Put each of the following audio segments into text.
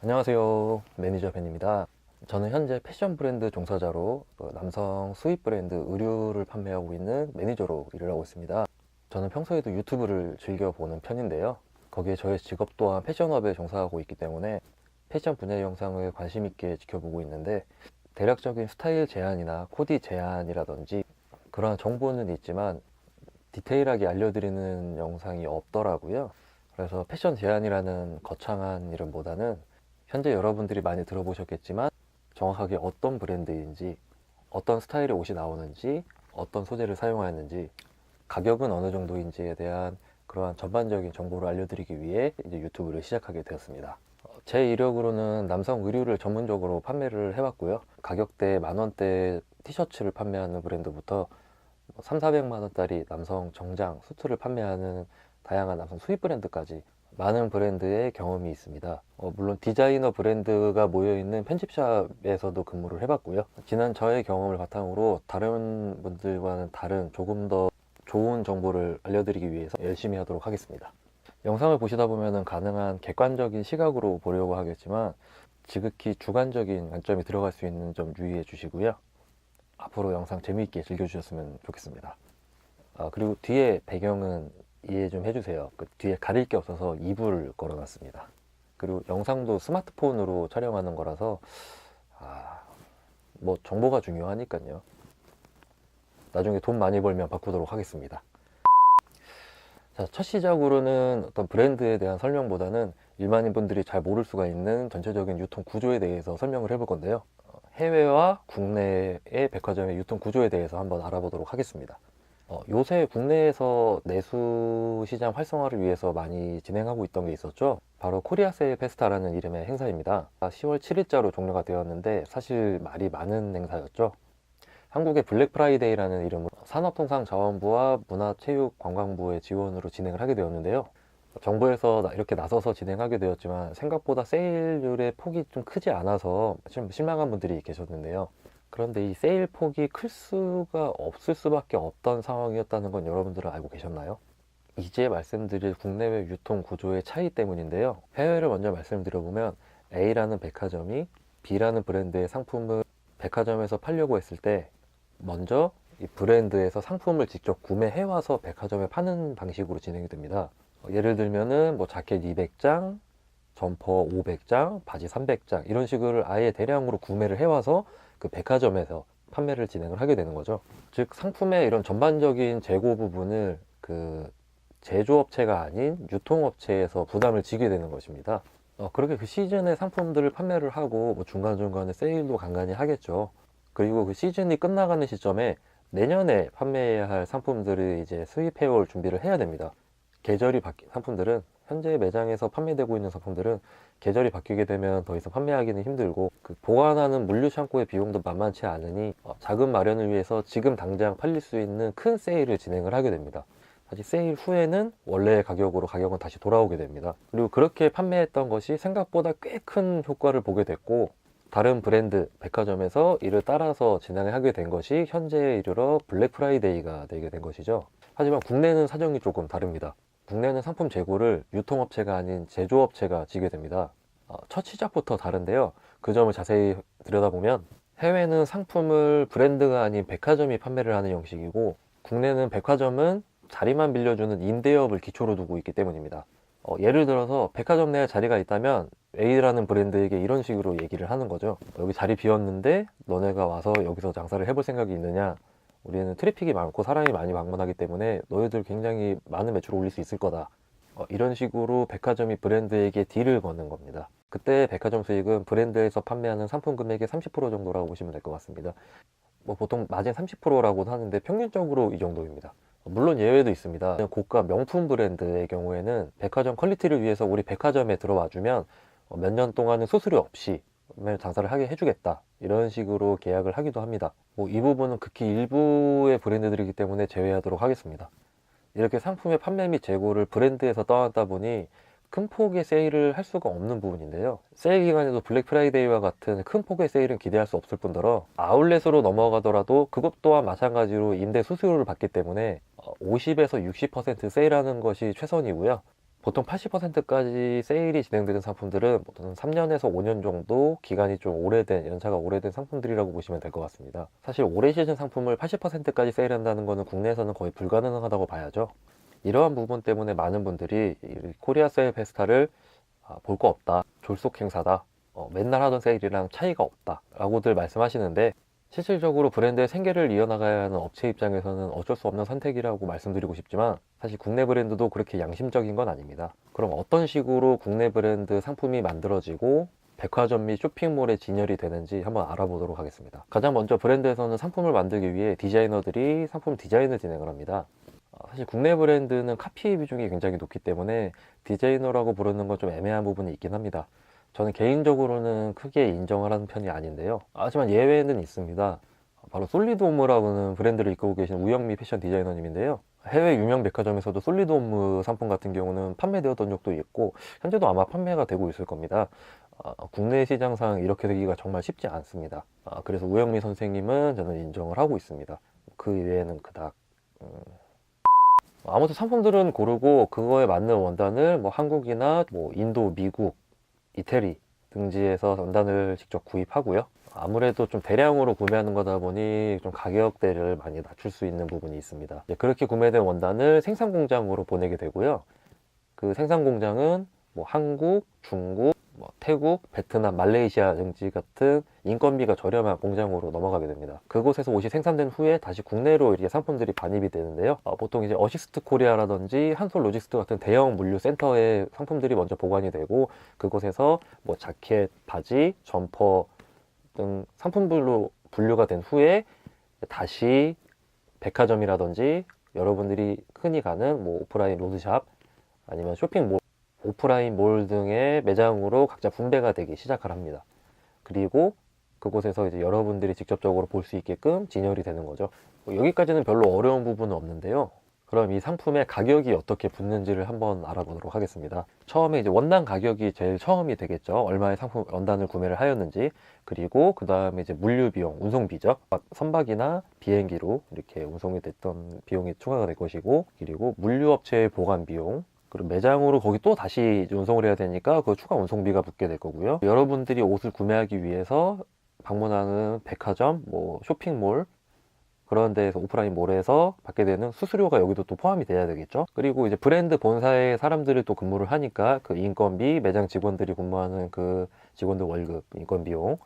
안녕하세요, 매니저 벤입니다. 저는 현재 패션 브랜드 종사자로 남성 수입 브랜드 의류를 판매하고 있는 매니저로 일을 하고 있습니다. 저는 평소에도 유튜브를 즐겨 보는 편인데요, 거기에 저의 직업 또한 패션업에 종사하고 있기 때문에 패션 분야 영상을 관심 있게 지켜보고 있는데, 대략적인 스타일 제안이나 코디 제안이라든지 그러한 정보는 있지만 디테일하게 알려드리는 영상이 없더라고요. 그래서 패션 제안이라는 거창한 이름보다는 현재 여러분들이 많이 들어보셨겠지만 정확하게 어떤 브랜드인지, 어떤 스타일의 옷이 나오는지, 어떤 소재를 사용하였는지, 가격은 어느 정도인지에 대한 그러한 전반적인 정보를 알려드리기 위해 이제 유튜브를 시작하게 되었습니다. 제 이력으로는 남성 의류를 전문적으로 판매를 해왔고요. 가격대 10,000원대 티셔츠를 판매하는 브랜드부터 300~400만 원짜리 남성 정장, 수트를 판매하는 다양한 남성 수입 브랜드까지 많은 브랜드의 경험이 있습니다. 물론 디자이너 브랜드가 모여있는 편집샵에서도 근무를 해봤고요. 지난 저의 경험을 바탕으로 다른 분들과는 다른 조금 더 좋은 정보를 알려드리기 위해서 열심히 하도록 하겠습니다. 영상을 보시다 보면 가능한 객관적인 시각으로 보려고 하겠지만 지극히 주관적인 관점이 들어갈 수 있는 점 유의해 주시고요. 앞으로 영상 재미있게 즐겨주셨으면 좋겠습니다. 그리고 뒤에 배경은 이해 좀 해주세요. 그 뒤에 가릴 게 없어서 이불을 걸어놨습니다. 그리고 영상도 스마트폰으로 촬영하는 거라서 뭐 정보가 중요하니까요. 나중에 돈 많이 벌면 바꾸도록 하겠습니다. 자, 첫 시작으로는 어떤 브랜드에 대한 설명보다는 일반인 분들이 잘 모를 수가 있는 전체적인 유통 구조에 대해서 설명을 해볼 건데요. 해외와 국내의 백화점의 유통 구조에 대해서 한번 알아보도록 하겠습니다. 요새 국내에서 내수 시장 활성화를 위해서 많이 진행하고 있던 게 있었죠. 바로 코리아 세일 페스타라는 이름의 행사입니다. 10월 7일자로 종료가 되었는데 사실 말이 많은 행사였죠. 한국의 블랙 프라이데이라는 이름으로 산업통상자원부와 문화체육관광부의 지원으로 진행을 하게 되었는데요. 정부에서 이렇게 나서서 진행하게 되었지만 생각보다 세일률의 폭이 좀 크지 않아서 좀 실망한 분들이 계셨는데요. 그런데 이 세일 폭이 클 수가 없을 수밖에 없던 상황이었다는 건 여러분들은 알고 계셨나요? 이제 말씀드릴 국내외 유통 구조의 차이 때문인데요. 해외를 먼저 말씀드려보면 A라는 백화점이 B라는 브랜드의 상품을 백화점에서 팔려고 했을 때 먼저 이 브랜드에서 상품을 직접 구매해와서 백화점에 파는 방식으로 진행이 됩니다. 예를 들면은 뭐 자켓 200장, 점퍼 500장, 바지 300장 이런 식으로 아예 대량으로 구매를 해와서 그 백화점에서 판매를 진행을 하게 되는 거죠. 즉 상품의 이런 전반적인 재고 부분을 그 제조업체가 아닌 유통업체에서 부담을 지게 되는 것입니다. 그렇게 그 시즌에 상품들을 판매를 하고 뭐 중간중간에 세일도 간간히 하겠죠. 그리고 그 시즌이 끝나가는 시점에 내년에 판매해야 할 상품들을 이제 수입해올 준비를 해야 됩니다. 계절이 바뀐 상품들은, 현재 매장에서 판매되고 있는 상품들은 계절이 바뀌게 되면 더 이상 판매하기는 힘들고 그 보관하는 물류 창고의 비용도 만만치 않으니 자금 마련을 위해서 지금 당장 팔릴 수 있는 큰 세일을 진행을 하게 됩니다. 다시 세일 후에는 원래의 가격으로 가격은 다시 돌아오게 됩니다. 그리고 그렇게 판매했던 것이 생각보다 꽤 큰 효과를 보게 됐고, 다른 브랜드 백화점에서 이를 따라서 진행을 하게 된 것이 현재에 이르러 블랙 프라이데이가 되게 된 것이죠. 하지만 국내는 사정이 조금 다릅니다. 국내는 상품 재고를 유통업체가 아닌 제조업체가 지게 됩니다. 첫 시작부터 다른데요. 그 점을 자세히 들여다보면 해외는 상품을 브랜드가 아닌 백화점이 판매를 하는 형식이고, 국내는 백화점은 자리만 빌려주는 임대업을 기초로 두고 있기 때문입니다. 예를 들어서 백화점 내에 자리가 있다면 A라는 브랜드에게 이런 식으로 얘기를 하는 거죠. 여기 자리 비었는데 너네가 와서 여기서 장사를 해볼 생각이 있느냐? 우리는 트래픽이 많고 사람이 많이 방문하기 때문에 너희들 굉장히 많은 매출을 올릴 수 있을 거다. 이런 식으로 백화점이 브랜드에게 딜을 거는 겁니다. 그때 백화점 수익은 브랜드에서 판매하는 상품 금액의 30% 정도라고 보시면 될 것 같습니다. 뭐 보통 마진 30%라고도 하는데 평균적으로 이 정도입니다. 물론 예외도 있습니다. 고가 명품 브랜드의 경우에는 백화점 퀄리티를 위해서 우리 백화점에 들어와주면 몇 년 동안은 수수료 없이 장사를 하게 해주겠다, 이런 식으로 계약을 하기도 합니다. 뭐 이 부분은 극히 일부의 브랜드들이기 때문에 제외하도록 하겠습니다. 이렇게 상품의 판매 및 재고를 브랜드에서 떠안다 보니 큰 폭의 세일을 할 수가 없는 부분인데요. 세일 기간에도 블랙 프라이데이와 같은 큰 폭의 세일은 기대할 수 없을 뿐더러 아울렛으로 넘어가더라도 그것 또한 마찬가지로 임대 수수료를 받기 때문에 50에서 60% 세일하는 것이 최선이고요. 보통 80%까지 세일이 진행되는 상품들은 보통 3년에서 5년 정도 기간이 좀 오래된, 연차가 오래된 상품들이라고 보시면 될 것 같습니다. 사실 올해 시즌 상품을 80%까지 세일한다는 것은 국내에서는 거의 불가능하다고 봐야죠. 이러한 부분 때문에 많은 분들이 이 코리아 세일 페스타를 볼 거 없다, 졸속 행사다, 맨날 하던 세일이랑 차이가 없다 라고들 말씀하시는데, 실질적으로 브랜드의 생계를 이어나가야 하는 업체 입장에서는 어쩔 수 없는 선택이라고 말씀드리고 싶지만, 사실 국내 브랜드도 그렇게 양심적인 건 아닙니다. 그럼 어떤 식으로 국내 브랜드 상품이 만들어지고 백화점 및 쇼핑몰에 진열이 되는지 한번 알아보도록 하겠습니다. 가장 먼저 브랜드에서는 상품을 만들기 위해 디자이너들이 상품 디자인을 진행을 합니다. 사실 국내 브랜드는 카피 비중이 굉장히 높기 때문에 디자이너라고 부르는 건 좀 애매한 부분이 있긴 합니다. 저는 개인적으로는 크게 인정을 하는 편이 아닌데요. 하지만 예외는 있습니다. 바로 솔리드홈이라는 브랜드를 이끌고 계신 우영미 패션 디자이너님인데요. 해외 유명 백화점에서도 솔리드홈 상품 같은 경우는 판매되었던 적도 있고 현재도 아마 판매가 되고 있을 겁니다. 국내 시장상 이렇게 되기가 정말 쉽지 않습니다. 그래서 우영미 선생님은 저는 인정을 하고 있습니다. 그 외에는 그닥 아무튼 상품들은 고르고 그거에 맞는 원단을 뭐 한국이나 뭐 인도, 미국, 이태리 등지에서 원단을 직접 구입하고요. 아무래도 좀 대량으로 구매하는 거다 보니 좀 가격대를 많이 낮출 수 있는 부분이 있습니다. 그렇게 구매된 원단을 생산 공장으로 보내게 되고요. 그 생산 공장은 뭐 한국, 중국, 뭐 태국, 베트남, 말레이시아 등지 같은 인건비가 저렴한 공장으로 넘어가게 됩니다. 그곳에서 옷이 생산된 후에 다시 국내로 이렇게 상품들이 반입이 되는데요. 보통 이제 어시스트 코리아라든지 한솔 로지스트 같은 대형 물류 센터에 상품들이 먼저 보관이 되고, 그곳에서 뭐 자켓, 바지, 점퍼 등 상품별로 분류가 된 후에 다시 백화점이라든지 여러분들이 흔히 가는 뭐 오프라인 로드샵 아니면 쇼핑몰, 오프라인 몰 등의 매장으로 각자 분배가 되기 시작을 합니다. 그리고 그곳에서 이제 여러분들이 직접적으로 볼 수 있게끔 진열이 되는 거죠. 여기까지는 별로 어려운 부분은 없는데요. 그럼 이 상품의 가격이 어떻게 붙는지를 한번 알아보도록 하겠습니다. 처음에 이제 원단 가격이 제일 처음이 되겠죠. 얼마의 상품 원단을 구매를 하였는지, 그리고 그 다음에 이제 물류 비용, 운송비죠. 선박이나 비행기로 이렇게 운송이 됐던 비용이 추가가 될 것이고, 그리고 물류업체의 보관 비용, 그리고 매장으로 거기 또 다시 운송을 해야 되니까 그 추가 운송비가 붙게 될 거고요. 여러분들이 옷을 구매하기 위해서 방문하는 백화점, 뭐 쇼핑몰, 그런 데에서 오프라인 몰에서 받게 되는 수수료가 여기도 또 포함이 돼야 되겠죠. 그리고 이제 브랜드 본사에 사람들이 또 근무를 하니까 그 인건비, 매장 직원들이 근무하는 그 직원들 월급, 인건비 용,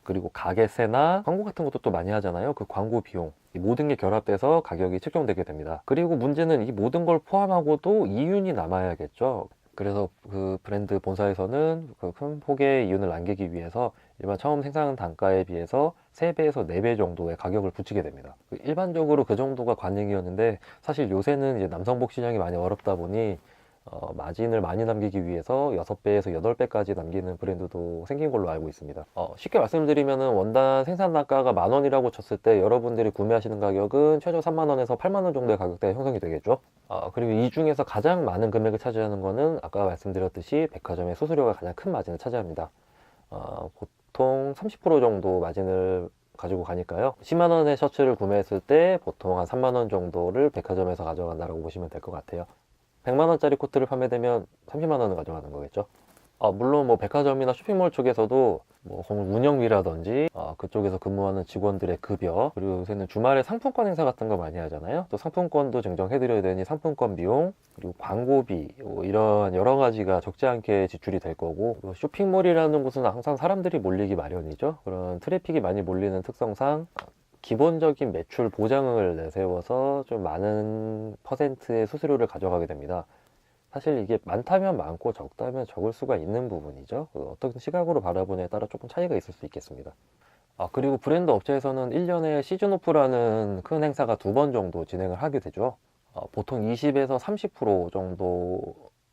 그리고 가게세나 광고 같은 것도 또 많이 하잖아요. 그 광고 비용, 이 모든 게 결합돼서 가격이 책정되게 됩니다. 그리고 문제는 이 모든 걸 포함하고도 이윤이 남아야겠죠. 그래서 그 브랜드 본사에서는 그 큰 폭의 이윤을 남기기 위해서 일반 처음 생산 단가에 비해서 3배에서 4배 정도의 가격을 붙이게 됩니다. 일반적으로 그 정도가 관행이었는데, 사실 요새는 이제 남성복 시장이 많이 어렵다 보니 마진을 많이 남기기 위해서 6배에서 8배까지 남기는 브랜드도 생긴 걸로 알고 있습니다. 쉽게 말씀드리면 원단 생산 단가가 10,000원이라고 쳤을 때 여러분들이 구매하시는 가격은 최저 30,000원에서 80,000원 정도의 가격대가 형성이 되겠죠. 그리고 이 중에서 가장 많은 금액을 차지하는 거는 아까 말씀드렸듯이 백화점의 수수료가 가장 큰 마진을 차지합니다. 보통 30% 정도 마진을 가지고 가니까요. 10만원의 셔츠를 구매했을 때 보통 한 3만원 정도를 백화점에서 가져간다고 보시면 될 것 같아요. 100만원짜리 코트를 판매되면 30만원을 가져가는 거겠죠. 물론 뭐 백화점이나 쇼핑몰 쪽에서도 뭐 운영비라든지 그쪽에서 근무하는 직원들의 급여, 그리고 요새는 주말에 상품권 행사 같은 거 많이 하잖아요. 또 상품권도 증정해드려야 되니 상품권 비용, 그리고 광고비, 이런 여러 가지가 적지 않게 지출이 될 거고, 쇼핑몰이라는 곳은 항상 사람들이 몰리기 마련이죠. 그런 트래픽이 많이 몰리는 특성상 기본적인 매출 보장을 내세워서 좀 많은 퍼센트의 수수료를 가져가게 됩니다. 사실 이게 많다면 많고 적다면 적을 수가 있는 부분이죠. 어떤 시각으로 바라보냐에 따라 조금 차이가 있을 수 있겠습니다. 그리고 브랜드 업체에서는 1년에 시즌 오프라는 큰 행사가 2번 정도 진행을 하게 되죠. 보통 20에서 30% 정도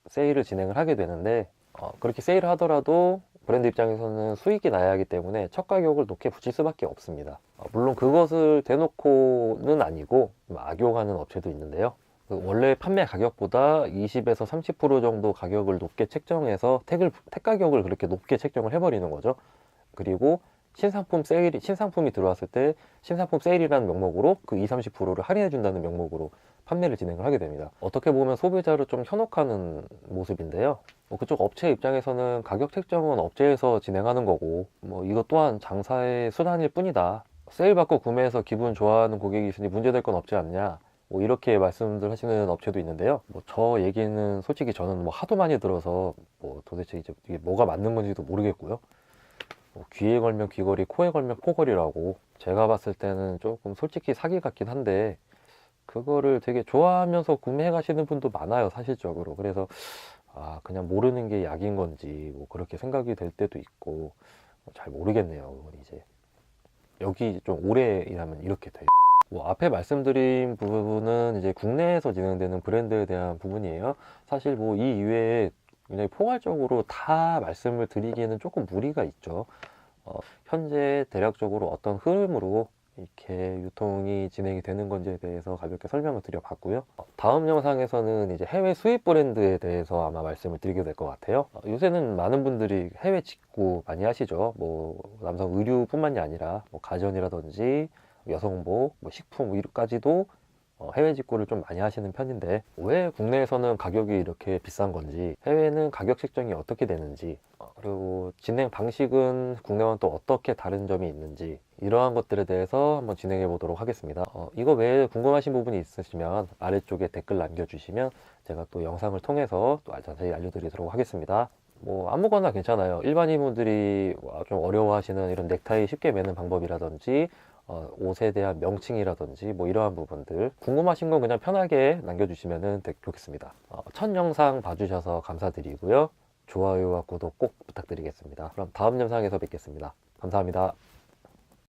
세일을 진행을 하게 되는데, 그렇게 세일을 하더라도 브랜드 입장에서는 수익이 나야 하기 때문에 첫 가격을 높게 붙일 수밖에 없습니다. 물론 그것을 대놓고는 아니고 악용하는 업체도 있는데요. 그 원래 판매 가격보다 20에서 30% 정도 가격을 높게 책정해서 택 가격을 그렇게 높게 책정을 해버리는 거죠. 그리고 신상품이 들어왔을 때 신상품 세일이라는 명목으로 그 20, 30%를 할인해 준다는 명목으로 판매를 진행을 하게 됩니다. 어떻게 보면 소비자를 좀 현혹하는 모습인데요. 그쪽 업체 입장에서는 가격 책정은 업체에서 진행하는 거고, 이것 또한 장사의 수단일 뿐이다. 세일 받고 구매해서 기분 좋아하는 고객이 있으니 문제될 건 없지 않냐. 이렇게 말씀들 하시는 업체도 있는데요. 저 얘기는 솔직히 저는 하도 많이 들어서 도대체 이제 이게 뭐가 맞는 건지도 모르겠고요. 귀에 걸면 귀걸이, 코에 걸면 코걸이라고, 제가 봤을 때는 조금 솔직히 사기 같긴 한데, 그거를 되게 좋아하면서 구매해 가시는 분도 많아요, 사실적으로. 그래서 그냥 모르는 게 약인 건지 그렇게 생각이 될 때도 있고, 잘 모르겠네요. 그건 이제 여기 좀 오래 일하면 이렇게 돼요. 앞에 말씀드린 부분은 이제 국내에서 진행되는 브랜드에 대한 부분이에요. 사실 이 이외에 굉장히 포괄적으로 다 말씀을 드리기에는 조금 무리가 있죠. 현재 대략적으로 어떤 흐름으로 이렇게 유통이 진행이 되는 건지에 대해서 가볍게 설명을 드려봤고요. 다음 영상에서는 이제 해외 수입 브랜드에 대해서 아마 말씀을 드리게 될 것 같아요. 요새는 많은 분들이 해외 직구 많이 하시죠. 남성 의류뿐만이 아니라 가전이라든지 여성복, 식품 이까지도 해외 직구를 좀 많이 하시는 편인데, 왜 국내에서는 가격이 이렇게 비싼 건지, 해외는 가격 책정이 어떻게 되는지, 그리고 진행 방식은 국내와는 또 어떻게 다른 점이 있는지, 이러한 것들에 대해서 한번 진행해 보도록 하겠습니다. 이거 외에 궁금하신 부분이 있으시면 아래쪽에 댓글 남겨주시면 제가 또 영상을 통해서 또 자세히 알려드리도록 하겠습니다. 아무거나 괜찮아요. 일반인분들이 좀 어려워하시는 이런 넥타이 쉽게 매는 방법이라든지, 옷에 대한 명칭이라든지 이러한 부분들 궁금하신 건 그냥 편하게 남겨주시면 좋겠습니다. 첫 영상 봐주셔서 감사드리고요. 좋아요와 구독 꼭 부탁드리겠습니다. 그럼 다음 영상에서 뵙겠습니다. 감사합니다.